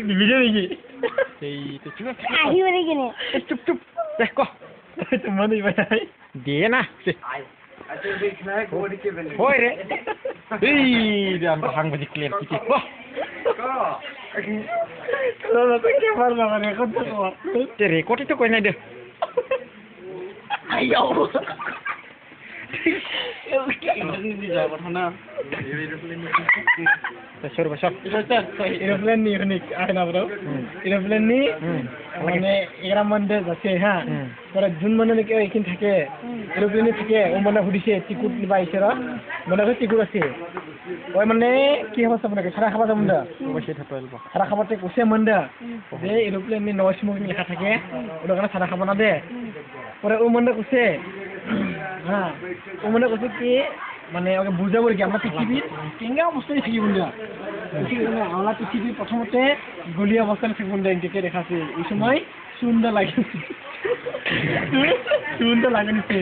নিবিলে নেকি এই তো চুপ আহিব নেকি নে চুপ চুপ দেখ ক তোমার নিবে নাই দিয়ে না হয় রে এই রাম সাংবাদিক ক্লিয়ার কি ক তোরা তো কে পারবা মানে কত তে রেকর্ডই তো কই নাই দে আইও সর বসর एरोप्लेन नी हनिक आना ब्रो एरोप्लेन नी माने 11 मान दे जासे हा पर जुन माने के एकिन থাকে एरोप्लेन नी থাকে ও মানে হুদিছে টিকুট নিবা আইছরা মানে তো টিকুট আছে ওই মানে কি হবে সামনে সারা খাবা যামদা বসে থাকো এলবা সারা খাবাতে কোসে মন্দা যে এরোপ্লেন নি নয়সমুখ লেখা থাকে ওটা কারণে সারা খাবা না দে পরে ও মন্দা কোসে হ্যাঁ ও মন্দা কোসে কি মানে ওকে বুঝাবো কি আমরা পৃথিবীর কেঙ্গা অবস্থায় থাকি বন্ধুরা আমরা পৃথিবীর প্রথমতে গলিয়া অবস্থায় থাকি বন্ধুরা ইন্ডিকে দেখাছে এই সময় সুন্দর লাগে সুন্দর লাগে নিছে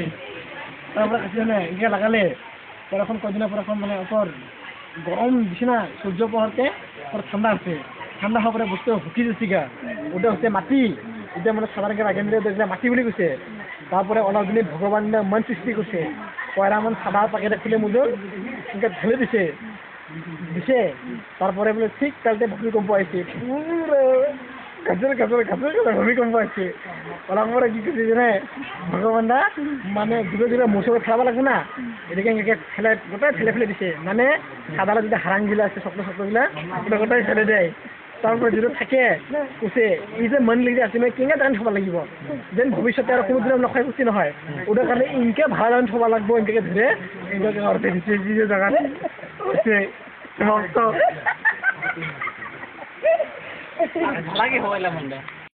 তারপরে কাছে না ইনকে লাগালে তখন কদিনের পর এখন মানে ওপর গরম দিছে না সূর্য পড়তে পর ঠান্ডা আছে ঠান্ডা হওয়ার পরে বুঝতে হুকি যাচ্ছে গা ওটা হচ্ছে মাটি এটা মানে সাধারণকে আগে দেখলে মাটি বলে কইছে তারপরে অনেক দিনে ভগবান মন সৃষ্টি করছে কয়রা মন সাদা পাকেটে খুলে মুজুর ইনকে ঢেলে দিছে দিছে তারপরে বলে ঠিক কালতে ভূমিকম্প আইছে পুরো গাজর গাজর গাজর গাজর ভূমিকম্প আইছে ওলার পরে কি করছে জানে ভগবানরা মানে ধীরে ধীরে মশাকে ফেলাবা লাগবে না এদিকে ইনকে ফেলে গোটাই ফেলে দিছে মানে সাদারা যেটা হারাঙ্গিলা আছে শক্ত শক্তগুলা ওটা গোটাই ফেলে দেয় তারপরে যেটা থাকে কুছে এই যে মন লিখে আছে মানে কেঙ্গা টান থবা লাগিব যেন ভবিষ্যতে আর কোনো দিন নখাই কুচি নহয় ওটার কারণে ইনকে ভালো টান থবা লাগবো ইনকে ধরে ইনকে অর্থে দিচ্ছে যে জায়গাতে সমস্ত লাগে হইলা মন্ডা